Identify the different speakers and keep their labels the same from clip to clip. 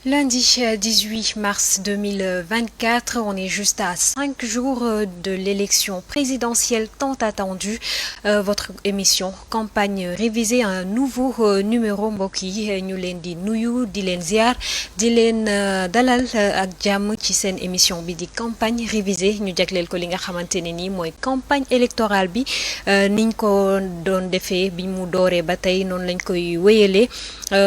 Speaker 1: Lundi 18 mars 2024, on est juste à 5 jours de l'élection présidentielle tant attendue. Votre émission campagne révisée, un nouveau numéro mbokk yi ñu leen di nuyu di leen ziar di leen dalal ak jàmm ci seen émission bi di campagne révisée ñu jagleel ko li nga xamante ne nii mooy campagne électorale bi niñ ko doon defee bi mu dooree ba tey noonu lañ koy wéyalee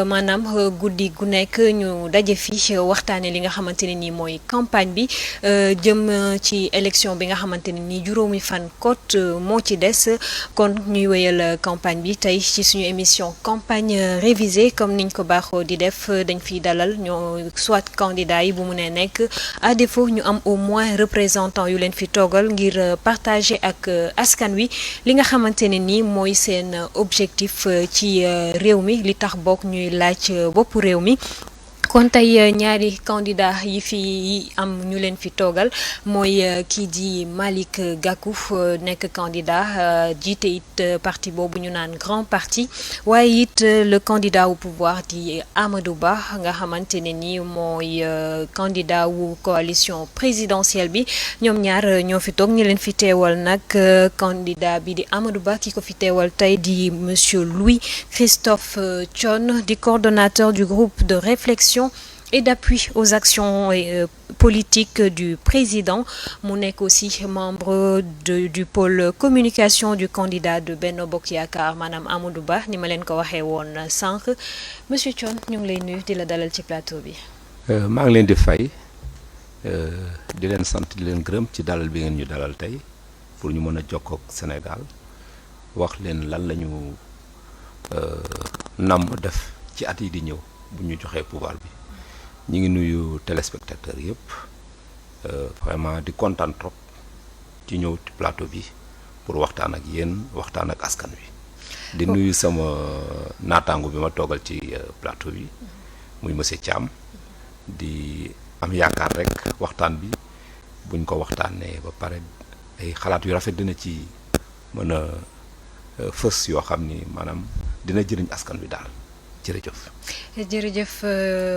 Speaker 1: maanaam guddi gu nekk ñu daje fi waxtaane li nga xamante ne nii mooy campagne bi jëm ci élection bi nga xamante ne nii juróomi fan kot moo ci des kon ñuy wéyal campagne bi tey ci suñu émission campagne révisée comme niñ ko baaxoo di def dañ fiy dalal ñoo soit candidat yi bu mu nee nekk à défaut ñu am au moins représentant yu leen fi toogal ngir partager ak askan wi li nga xamante ne nii mooy seen objectif ci réew mi li tax bokk ñuy laaj boppu réew mi. kon tey ñaari candidat yi am ñu leen fi toogal mooy kii di Malick Gakou nekk candidat jiite it parti boobu ñu naan grand parti waaye it le candidat au pouvoir di Amadou Ba nga xamante ne ni mooy candidat wu coalition présidentielle bi ñoom ñaar ñoo fi toog ñu leen fi teewal nag candidat bi di Amadou Ba ki ko fi teewal tey di monsieur Louis Christophe Thione di coordonnateur du groupe de réflexion et d'appui aux actions politiques du président mu nekk aussi membre du pôle communication du candidat de Benno Bokk Yaakaar maanaam Amadou Ba ni ma leen ko waxee woon sànq monsieur Thione ñu ngi lay nuyu di la dalal ci plateau bi.
Speaker 2: maa ngi leen di fay di leen sant di leen gërëm ci dalal bi ngeen ñu dalal tey pour ñu mën a jokkoo ak Sénégal wax leen lan la ñu nam def ci at yi di ñëw bu ñu joxee pouvoir bi. ñi ngi nuyu téléspectateurs yëpp vraiment di kontaan trop ci ñëw ci plateau bi pour waxtaan ak yéen waxtaan ak askan wi di nuyu sama naataango bi ma toogal ci plateau bi muy monsieur Thiam di am yaakaar rek waxtaan bi buñ ko waxtaanee ba pare ay xalaat yu rafet dina ci mën a fës yoo xam ni maanaam dina jëriñ askan wi daal
Speaker 1: jërëjëf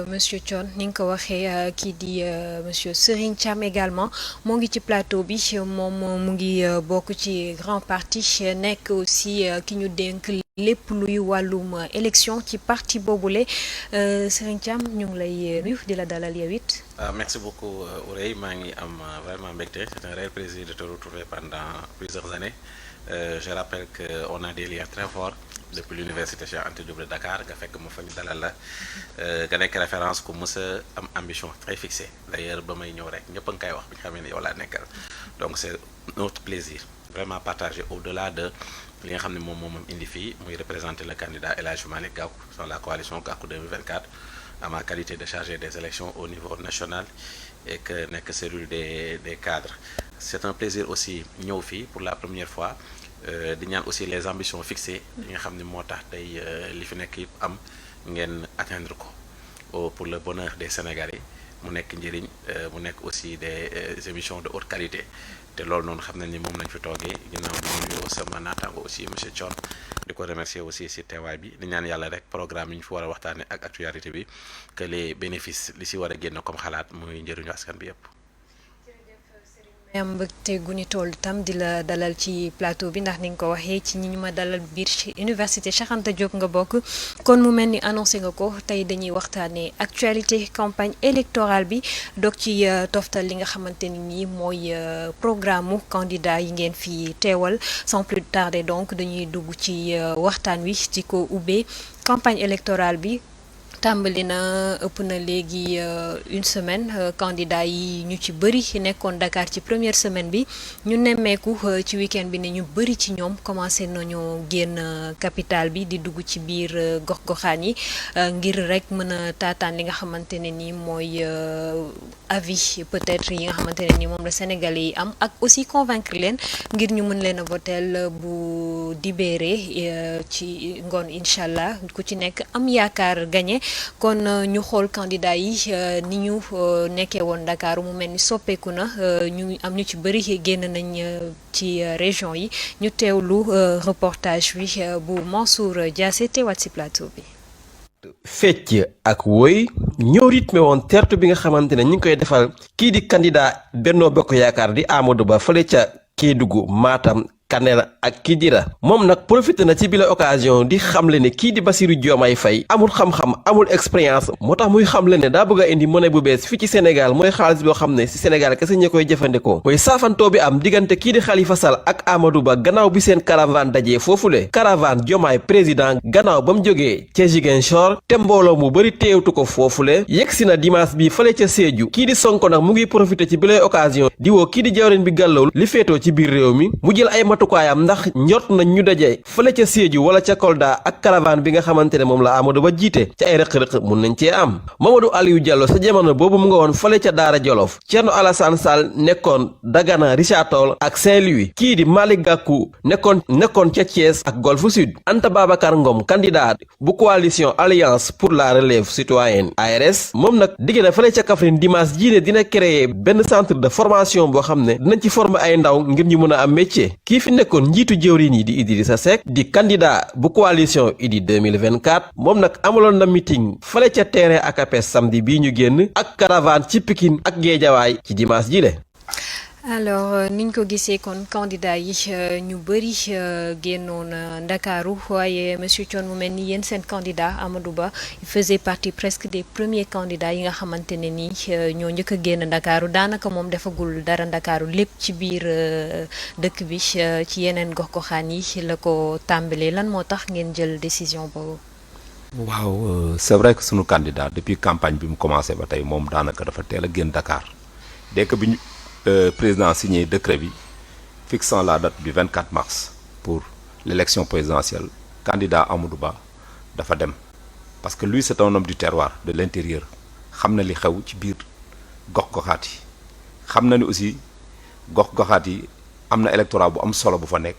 Speaker 1: monsieur Thione ni nga ko waxee kii di monsieur Serigne Thiam également moo ngi ci plateau bi moom mu ngi bokk ci grand parti nekk aussi ki ñu dénk lépp luy wàllum élection ci parti boobule Serigne Thiam ñu ngi lay nuyu di la dalal yow it.
Speaker 3: Merci beaucoup Ourey maa ngi am vraiment mbégte c'est un réel plaisir de te retrouver pendant plusieurs années je rappelle que on a des liens très forts depuis l'université Cheikh Anta Diop de Dakar nga fekk ma fa ñu dalal la nga nekk référence ku mës a am ambition très fixée d'ailleurs ba may ñëw rek ñëpp a ngi koy wax bi ñu xamee ne yow laa nekkal donc c'est notre plaisir vraiment partagé au-delà de li nga xam ne moom indi fii muy représenter le candidat El Hadji Malick Gakou sur la coalition Gakou 2024 à ma qualité de chargé des élections au niveau national et que nekk cellule des cadres c'est un plaisir aussi ñëw fii pour la première fois di ñaan aussi les ambitions fixées yi nga xam ne moo tax tey li fi nekk yëpp am ngeen atteindre ko pour le bonheur des Sénégalais mu nekk njëriñ mu nekk aussi des émissions de haute qualité te loolu noonu xam nañ ni moom lañ fi toogee ginnaaw di nuyu sama naataango aussi monsieur Thione di ko remercier aussi si teewaay bi di ñaan yàlla rek programme yi ñu fi war a waxtaane ak actualité bi que les bénéfices li si war a génn comme xalaat muy njëriñu askan bi yëpp.
Speaker 1: am mbëgte gu ñu toll tam di la dalal ci plateau bi ndax ni nga ko waxee ci ñi ñu ma dalal biir ci université Cheikh Anta Diop nga bokk kon mu mel ni annoncé nga ko tey dañuy waxtaanee actualité campagne électorale bi doog ci toftal li nga xamante ni nii mooy programme mu candidat yi ngeen fi teewal sans plus tarder donc dañuy dugg ci waxtaan wi di ko ubbee campagne électorale bi. tàmbali na ëpp na léegi une semaine candidat yi ñu ci bëri nekkoon Dakar ci première semaine bi ñu nemmeeku ci week-end bi ne ñu bëri ci ñoom commencé nañu génn capitale bi di dugg ci biir gox-goxaan yi ngir rek mën a taataan li nga xamante ne ni mooy avis peut-être yi nga xamante ne ni moom la Sénégalais yi am ak aussi convaincre leen ngir ñu mën leen a votel bu dibéeree ci ngoon incha allah ku ci nekk am yaakaar gagné. kon ñu xool candidat yi ni ñu nekkee woon Dakar mu mel ni soppeeku na ñu am ñu ci bëri génn nañ ci région yi ñu teewlu reportage bi bu Mansour Diassé teewaat ci plateau bi.
Speaker 4: fecc ak woy ñoo rythmé woon tertu bi nga xamante ne ñu ngi koy defal kii di candidat Benno Bokk Yaakaar di Amadou Ba fële ca Kédougou Matam Kanel ak Kidira moom nag profité na ci bile occasion di xamle ne kii di Bassirou Diomaye Faye amul xam-xam amul expérience moo tax muy xamle ne daa bëgg a indi monnaie bu bees fii ci Sénégal mooy xaalis boo xam ne ci Sénégal kese ñi koy jëfandikoo mooy saafantoo bi am diggante kii di Khalifa Sall ak Amadou Ba gannaaw bi seen caravane dajee foofule caravane Diomaye président gannaaw ba mu jógee ca Ziguinchor te mbooloo mu bëri teewtu ko foofule yegsi na dimanche bi fële ca Sédhiou kii di Sonko nag mu ngi profité ci bile occasion di woo kii di jawriñ bi gàllawul li féetoo ci biir réew mi mu jël ay matukaayam ndax njort nañ ñu daje fële ca Sédhiou wala ca Kolda ak caravane bi nga xamante ne moom la Amadou Ba jiite ci ay rëq-rëq mun nañ cee am Mamadou Aliou Diallo sa jamono boobu mu nga woon fële ca Daara Jolof Thierno Alassane Sall nekkoon Dagana Richard Toll ak Saint-Louis kii di Malick Gakou nekkoon ca Thiès ak Golf Sud Anta Babacar Ngom candidat bu coalition Alliance pour la relève citoyenne ARS moom nag digg na fële ca Kaffrine dimanche jii ne dina créer benn centre de formation boo xam ne dinañ ci former ay ndaw ngir ñu mën a am métier kii fi nekkoon njiitu jëwriñ yi di Idrissa Seck di candidat bu coalition Idy 2024 moom nag amaloon na meeting fële ca terrain ACAPES samedi bii ñu génn ak caravane ci Pikine ak Guédiawaye ci dimanche ji le
Speaker 1: alors niñ ko gisee kon candidat yi ñu bëri génnoon Ndakaaru waaye monsieur Thione mu mel ni yéen seen candidat Amadou Ba il faisait partie presque des premiers candidats yi nga xamante ne ni ñoo njëkk a génn Ndakaaru daanaka moom defagul dara Ndakaaru lépp ci biir dëkk bi ci yeneen gox-goxaan yi la ko tàmbalee lan moo tax ngeen jël décision boobu.
Speaker 2: waaw c'est vrai que sunu candidat depuis campagne bi mu commencé ba tey moom daanaka dafa teel a génn Dakar dès que bi ñu président signé décret bi fixant la date du 24 mars pour l'élection présidentielle candidat Amadou Ba dafa dem parce que lui c'est un homme du terroir de l'intérieur xam na li xew ci biir gox-goxaat yi xam na ni aussi gox-goxaat yi am na électorat bu am solo bu fa nekk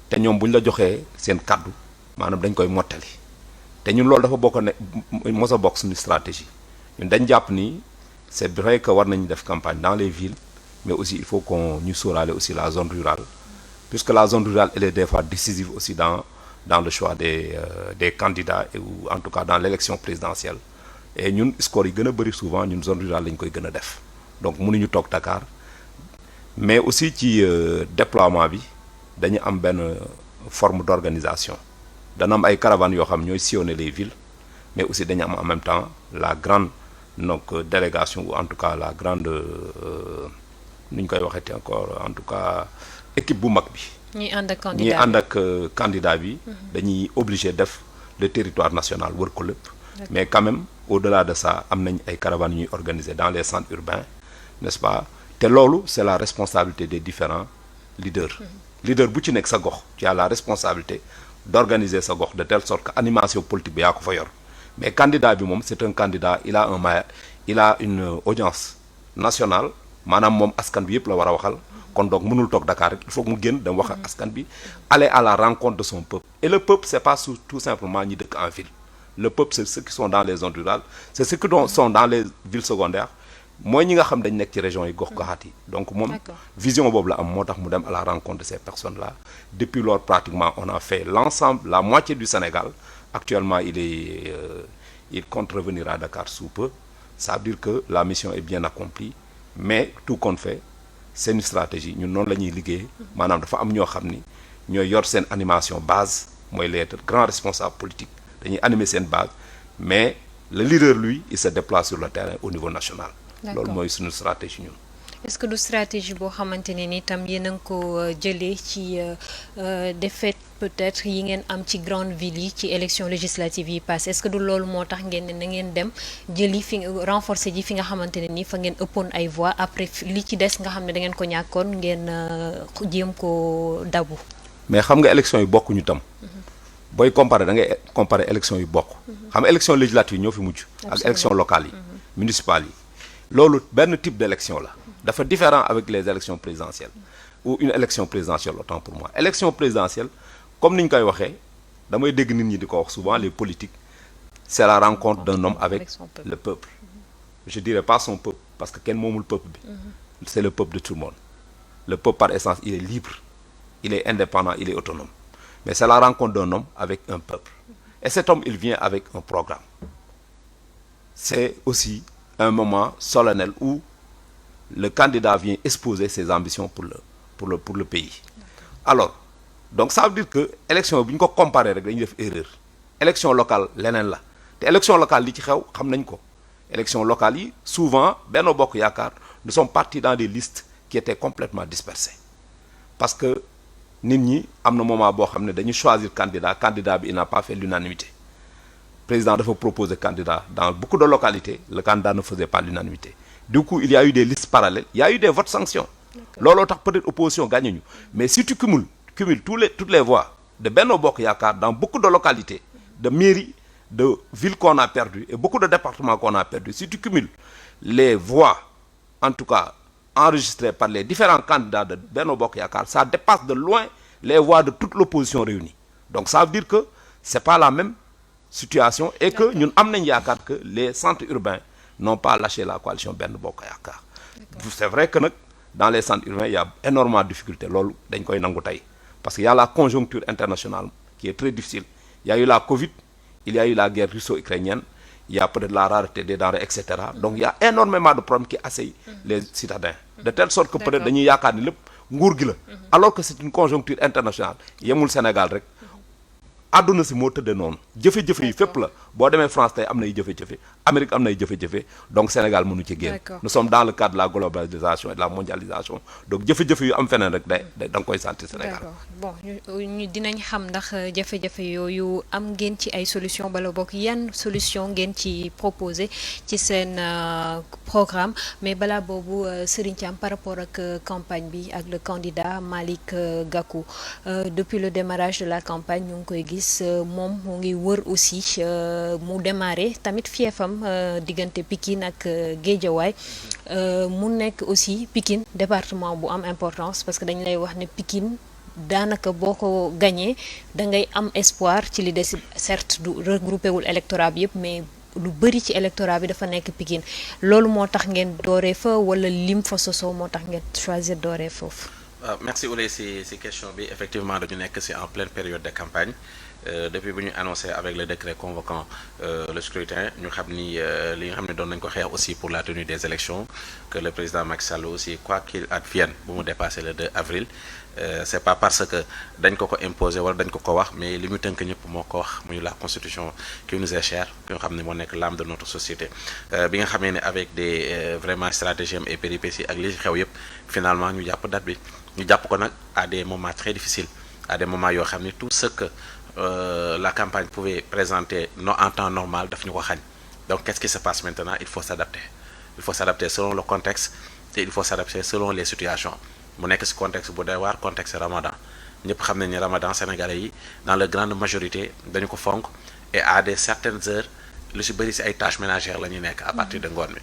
Speaker 2: te ñoom bu ñu la joxee seen kàddu maanaam dañ koy mottali te ñun loolu dafa bokk ne mos a bokk suñu stratégie ñun dañ jàpp ni c'est vrai que war nañu def campagne dans les villes mais aussi il faut qu'on ñu sóoraale aussi la zone rurale puisque la zone rurale elle est des fois décisive aussi dans le choix des candidats ou en tout cas dans l'élection présidentielle et ñun score yi gën a bëri souvent ñun zone rurale lañ koy gën a def donc mënuñu toog Dakar mais aussi ci déploiement bi dañu am benn forme d'organisation dana am ay caravanes yoo xam ñooy sillonner les villes mais aussi dañu am en même temps la grande donc délégation ou en tout cas la grande nu ñu koy waxeeti encore en tout cas équipe bu mag bi.
Speaker 1: ñi ànd ak
Speaker 2: candidat bi. dañuy obligé def le territoire national wër ko lépp. mais quand même au-delà de ça am nañ ay caravanes ñuy organiser dans les centres urbains n'est-ce pas te loolu c'est la responsabilité des différents leaders. leader bu ci nekk sa gox tu as la responsabilité d'organiser sa gox de telle sorte que animation politique bi yaa ko fa yor mais candidat bi moom c'est un candidat il a une audience nationale. maanaam moom askan bi yëpp la war a waxal kon donc mënul toog Dakar rek il faut que mu génn dem wax ak askan bi aller à la rencontre de son peuple et le peuple c'est pas tout simplement ñi dëkk en ville le peuple c'est ceux qui sont dans les zones rurales c'est ceux qui sont dans les villes secondaires mooy ñi nga xam dañ nekk ci régions yi gox-goxaat yi donc moom vision boobu la am moo tax mu dem à la rencontre de ces personnes là depuis lors pratiquement on a fait l'ensemble la moitié du Sénégal actuellement il compte revenir à Dakar sous peu ça veut dire que la mission est bien accomplie mais tout compte fait c'est une stratégie ñun noonu la ñuy liggéey maanaam dafa am ñoo xam ni ñooy yor seen animation base mooy les grands responsables politiques dañuy animer seen base mais le leader lui il se déplace sur le terrain au niveau national. loolu mooy suñu stratégie ñun.
Speaker 1: est-ce que du stratégie boo xamante ne ni tam yéen a ngi ko jëlee ci défaite peut-être yi ngeen am ci grande ville yi ci élection législative yi passé est-ce que du loolu moo tax ngeen ne na ngeen dem jëli fi renforcer ji fi nga xamante ne ni fa ngeen ëppoon ay voix après li ci des nga xam ne da ngeen ko ñàkkoon ngeen jéem ko dabu.
Speaker 2: mais xam nga élection yi bokkuñu tam. booy comparer da ngay comparer élection yu bokk. xam nga élection législative yi ñoo fi mujj. ak élection locale yi. municipales yi. loolu benn type d'élection la. dafa différent avec les élections présidentielles ou une élection présidentielle autant pour moi élection présidentielle comme ni ñu koy waxee damay dégg nit ñi di ko wax souvent les politiques c'est la rencontre d'un homme avec le peuple je dirais pas son peuple parce que kenn moomul peuple bi c'est le peuple de tout le monde le peuple par essence il est libre il est indépendant il est autonome mais c'est la rencontre d'un homme avec un peuple et cet homme il vient avec un programme c'est aussi un moment solennel où le candidat vient exposer ses ambitions pour le pays. Alors donc ça veut dire que élection bi ñu ko comparer rek dañuy def erreur élection locale leneen la te élection locale li ci xew xam nañ ko élection locale yi souvent Benno Bokk Yaakaar nous sommes partis dans des listes qui étaient complètement dispersées parce que nit ñi am na moment boo xam ne dañu choisir candidat bi il n'a pas fait l'unanimité président dafa proposer candidat dans beaucoup de localités le candidat ne faisait pas l'unanimité du coup il y a eu des listes parallèles il y a eu des votes sanctions looloo tax peut-être opposition gagné ñu mais si tu cumules toutes les voix de Benno Bokk Yaakaar dans beaucoup de localités de mairies de villes qu'on a perdues et beaucoup de départements qu'on a perdus si tu cumules les voix en tout cas enregistrées par les différents candidats de Benno Bokk Yaakaar ça dépasse de loin les voix de toute l'opposition réunie donc ça veut dire que c'est pas la même situation et que ñun am nañ yaakaar que les centres urbains n'ont pas lâché la coalition Benno Bokk Yaakaar c'est vrai que nag dans les centres urbains il y a énormément de difficultés loolu dañ koy nangu tey parce qu'il y a la conjoncture internationale qui est très difficile il y a eu la Covid il y a eu la guerre russo-ukrainienne il y a peut-être la rareté des denrées etc donc il y a énormément de problèmes qui assaillent les citadins de telle sorte que peut-être dañuy yaakaar ni lépp nguur gi la alors que c'est une conjoncture internationale yemul Sénégal rek àdduna si moo tëddee noonu jafe-jafe yi fépp la boo demee France tey am nay jafe-jafe Amérique am nay jafe-jafe donc Sénégal mënu ci génn nous sommes dans le cadre de la globalisation et de la mondialisation donc jafe-jafe yu am feneen rek da nga koy sentir Sénégal.
Speaker 1: d'accord bon ñu dinañ xam ndax jafe-jafe yooyu am ngeen ci ay solution bala bokk yan solution ngeen ci proposer ci seen programme mais balaa boobu Serigne Thiam par rapport ak campagne bi ak le candidat Malick Gakou depuis le démarrage de la campagne ñu ngi koy gis moom mu ngi wër aussi mu démarré tamit fiefam diggante Pikine ak Guédiawaye mu nekk aussi Pikine département bu am importance parce que dañ lay wax ne Pikine daanaka boo ko gañee da ngay am espoir ci li des certes du regroupé wul électorat bi yëpp mais lu bëri ci électorat bi dafa nekk Pikine loolu moo tax ngeen dooree fa wala lim fa sosoo moo tax ngeen choisir dooree foofu.
Speaker 3: Merci Ouleye si question bi effectivement dañu nekk si en pleine période de campagne depuis bu ñu annoncé avec le décret convoquant le scrutin ñu xam ni li nga xam ne doon nañ ko xeex aussi pour la tenue des élections que le président Macky Sall aussi quoi qu'il advienne bu mu dépassé le 2 avril c'est pas parce que dañ ko imposer wala dañ ko wax mais li ñu tënk ñëpp moo ko wax muy la constitution qui nous est chère ki nga xam ne moo nekk l'âme de notre société bi nga xamee ne avec des vraiment stratagèmes et péripéties ak li xew yëpp finalement ñu jàpp date bi ñu jàpp ko nag à des moments très difficiles à des moments yoo xam ne tout ce que la campagne pouvait présenter en temps normal daf ñu ko xañ donc qu'est-ce qui se passe maintenant il faut s'adapter selon le contexte et il faut s'adapter selon les situations mu nekk ci contexte bu doy waar contexte Ramadan ñëpp xam nañ ne Ramadan sénégalais yi dans la grande majorité dañu ko fonk et à des certaines heures lu ci bëri ci ay tâches ménagères la ñuy nekk à partir de ngoon bi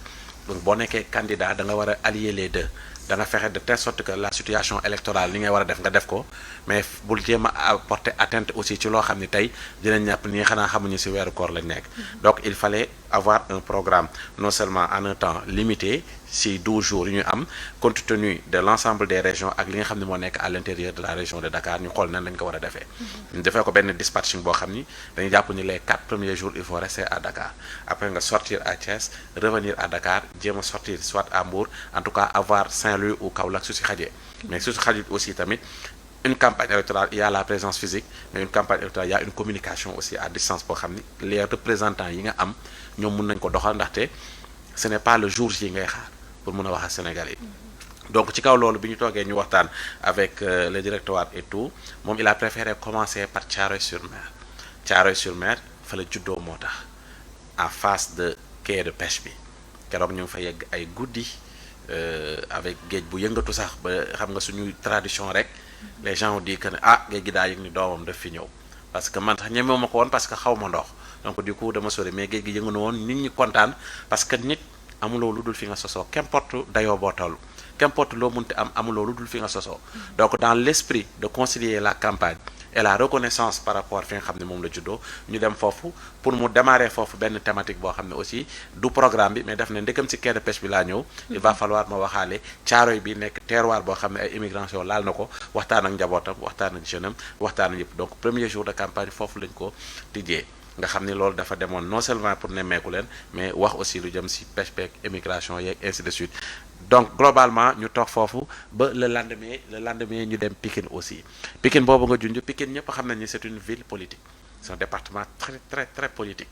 Speaker 3: donc boo nekkee candidat da nga war a allier les deux da nga fexe de telle sorte que la situation électorale li ngay war a def nga def ko mais bul jéem a porter atteinte aussi ci loo xam ne tey dinañ ñàpp ni xanaa xamuñu ci weeru koor lañ nekk donc il fallait avoir un programme non seulement en un temps limité ci 12 jours yu ñu am compte tenu de l'ensemble des régions ak li nga xam ne moo nekk à l'intérieur de la région de Dakar ñu xool nan lañ ko war a defee ñu defee ko benn dispatching boo xam ni dañuy jàpp ni les 4 premiers jours il faut rester à Dakar après nga sortir à Thiès revenir à Dakar jéem a sortir soit à Mbour en tout cas avoir Saint-Louis ou Kaolack su ci xajee mais su ci xajut aussi tamit une campagne électorale il y a la présence physique mais une campagne électorale il y a une communication aussi à distance boo xam ni les représentants yi nga am ñoom mun nañ ko doxal ndaxte ce n'est pas le jour J ngay xaar pour mun a wax ak Sénégalais yi donc ci kaw loolu bi ñu toogee ñu waxtaan avec le directoire et tout moom il a préféré commencer par Thiaroye-sur-Mer fa la juddoo moo tax en face de quai de pêche bi keroog ñu ngi fa yegg ay guddi avec géej bu yëngatu sax ba xam nga suñuy tradition rek les gens ont dit que ne géej gi daa yëg ni doomam daf fi ñëw parce que man tax ñemewu ma ko woon parce que xaw ma ndox donc du coup dama sori mais géej gi yëngu na woon nit ñi kontaan parce que nit amuloo lu dul fi nga sosoo qu'importe dayoo boo toll qu'importe loo munti am amuloo lu dul fi nga sosoo donc dans l'esprit de concilier la campagne et la reconnaissance par rapport fi nga xam ne moom la juddoo ñu dem foofu pour mu démarrer foofu benn thématique boo xam ne aussi du programme bi mais def ne ndekam ci quai de pêche bi laa ñëw il va falloir ma waxaale Thiaroye bi nekk terroir boo xam ne ay immigration laal na ko waxtaan ak njabootam waxtaan ak jeune am waxtaan ak yëpp donc premier jour de campagne foofu lañ ko tijjee nga xam ni loolu dafa demoon non seulement pour nemmeeku leen mais wax aussi lu jëm ci pêche beeg immigration yeeg ainsi de suite. Donc globalement ñu toog foofu ba le lendemain ñu dem Pikine aussi Pikine boobu nga junj Pikine ñëpp xam nañ ni c'est une ville politique c'est un département très très très politique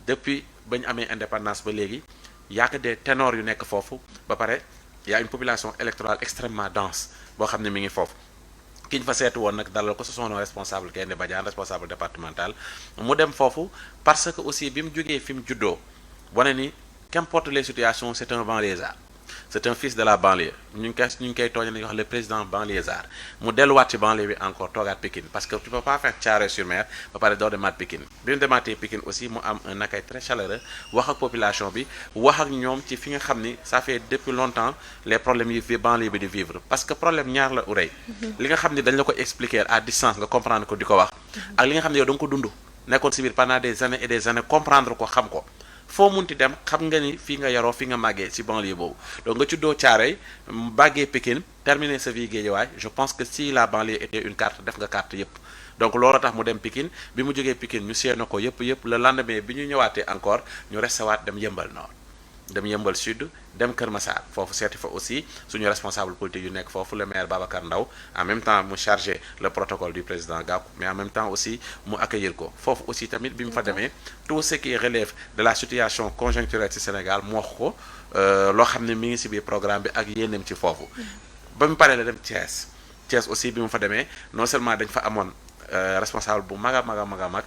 Speaker 3: depuis ba ñu amee indépendance ba léegi y a que des ténors yu nekk foofu ba pare y a une population électorale extrêmement dense boo xam ne mi ngi foofu ki ñu fa seetu woon nag dalal ko ce sont nos responsables Gaynde Badiane responsable départemental mu dem foofu parce que aussi bi mu jógee fi mu juddoo wane ni qu'importe les situations c'est un banlieusard c'est un fils de la banlieue ñu ngi koy tooñ nañu wax le président banlieusard mu delluwaat ci banlieue bi encore toogaat Pikine parce que tu peux pas faire Thiaroye-sur-Mer ba pare doo demaat Pikine bi mu demaatee Pikine aussi mu am un accueil très chaleureux wax ak population bi wax ak ñoom ci fi nga xam ni ça fait depuis longtemps les problèmes yi fi banlieue bi di vivre parce que problème ñaar la urey li nga xam ni dañ la ko expliquer à distance nga comprendre ko di ko wax ak li nga xam ne yow da nga ko dund nekkoon ci biir pendant des années et des années comprendre ko xam ko foo munti dem xam nga ni fii nga yaroo fi nga màggee ci banlieue boobu donc nga juddoo Thiaroye bàggee Pikine terminer sa vie Guédiawaye je pense que si la banlieue était une carte def nga carte yépp donc loolu tax mu dem Pikine bi mu jógee Pikine ñu séen ko yépp le lendemain bi ñu ñëwaatee encore ñu resté waat dem Yeumbeul Nord dem Yeumbeul Sud dem Kër Massar foofu seeti fa aussi suñu responsable politique yu nekk foofu le maire Babacar Ndaw en même temps mu chargé le protocole du président Gakou mais en même temps aussi mu accueillir ko foofu aussi tamit bi mu fa demee tout ce qui relève de la situation conjoncturelle ci Sénégal mu wax ko loo xam ne mi ngi ci biir programme bi ak yéeneem ci foofu ba mu paree la dem Thiès aussi bi mu fa demee non seulement dañ fa amoon responsable bu mag a mag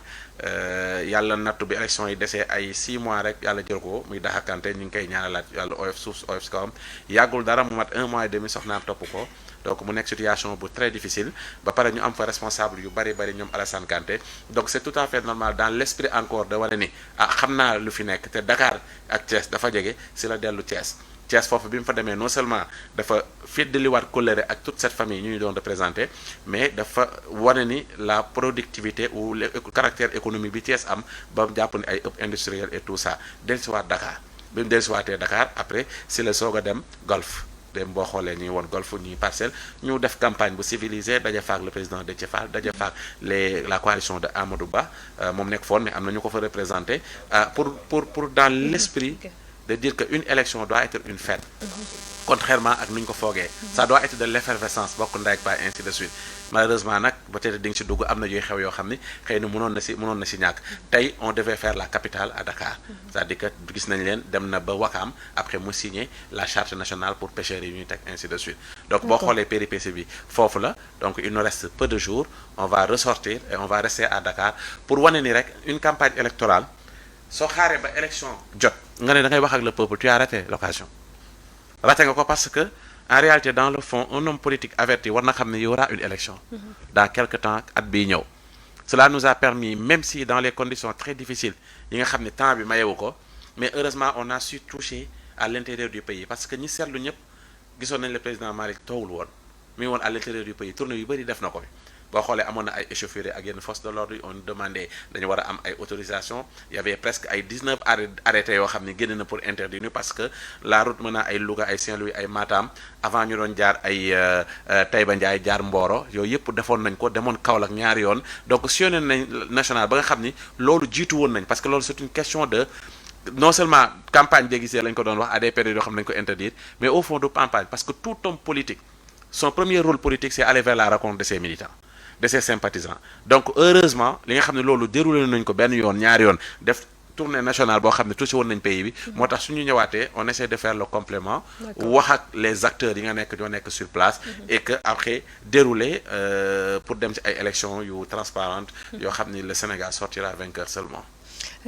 Speaker 3: yàlla nattu bi élection yi desee ay 6 mois rek yàlla jël ko muy Daha Kanté ñu ngi koy ñaanalaat yàlla oyof suuf oyof si kawam yàggul dara mu mat 1 mois et demi soxnaam topp ko donc mu nekk situation bu très difficile ba pare ñu am fa responsable yu bari ñoom Alassane Kanté donc c'est tout à fait normal dans l'esprit encore de wane ni xam naa lu fi nekk te Dakar ak Thiès dafa jege si la dellu Thiès foofu bi mu fa demee non seulement dafa féddaliwaat kóllëre ak toute cette famille ñu doon représenté mais dafa wane ni la productivité ou le caractère économique bi Thiès am ba jàpp ni ay ëpp industriel et tout ça dellusiwaat Dakar bi mu dellusiwaatee Dakar après si la soog a dem Golf dem boo xoolee ñuy woon Golf ñuy Parcelles ñu def campagne bu civilisée daje faak le président Déthié Fall daje faak la coalition de Amadou Ba moom nekk foon mais am na ñu ko fa représenté pour dans l'esprit de dire que une élection doit être une fête contrairement ak nu ñu ko foogee ça doit être de l'effervescence bokk ndey ak baay ainsi de suite malheureusement nag peut-être di nga ci dugg am na yuy xew yoo xam ni xëy na mënoon na si ñàkk tey on devait faire la capitale à Dakar c'est-à-dire que gis nañ leen dem na ba Wakaam après mu signer la charte nationale pour pêcheurs yi ñuy teg ainsi de suite donc boo xoolee péripétie bi foofu la donc il nous reste peu de jours on va ressortir et on va rester à Dakar pour wane ni rek une campagne électorale soo xaaree ba élection jot nga ne da ngay wax ak le peuple tu as raté l'occasion raté nga ko parce que en réalité dans le fond un homme politique averti war na xam ne y aura une élection dans quelque temps at bii ñëw cela nous a permis même si dans les conditions très difficiles yi nga xam ne temps bi mayewu ko mais heureusement on a su toucher à l'intérieur du pays parce que ñi seetlu ñëpp gisoon nañ le président Malick toowul woon mi ngi woon à l'intérieur du pays tournée yu bëri def na ko fi boo xoolee amoon na ay échauffourées ak yenn force de l'ordre on demandait dañu war a am ay autorisation il y avait presque ay 19 arrêtés yoo xam ne génn na pour interdire ñu parce que la route mën na ay Louga ay Saint-Louis ay Matam avant ñu doon jaar ay Taïba Ndiaye jaar Mboro yooyu yëpp defoon nañ ko demoon Kaolack ñaari yoon donc sillonné nañ national ba nga xam ni loolu jiitu woon nañ parce que loolu c'est une question de non seulement campagne déguisée lañ ko doon wax à des périodes yoo xam ne nañ ko interdire mais au fond de campagne parce que tout homme politique son premier rôle politique c'est aller vers la rencontre de ses militants de ses sympathisants donc heureusement li nga xam ne loolu déroulé nañ ko benn yoon ñaari yoon def tournée nationale boo xam ne touché woon nañ pays bi moo tax suñu ñëwaatee on essaie de faire le complément wax ak les acteurs yi nga nekk ñoo nekk sur place et que après dérouler pour dem ci ay élections yu transparentes yoo xam ni le Sénégal sortira vainqueur seulement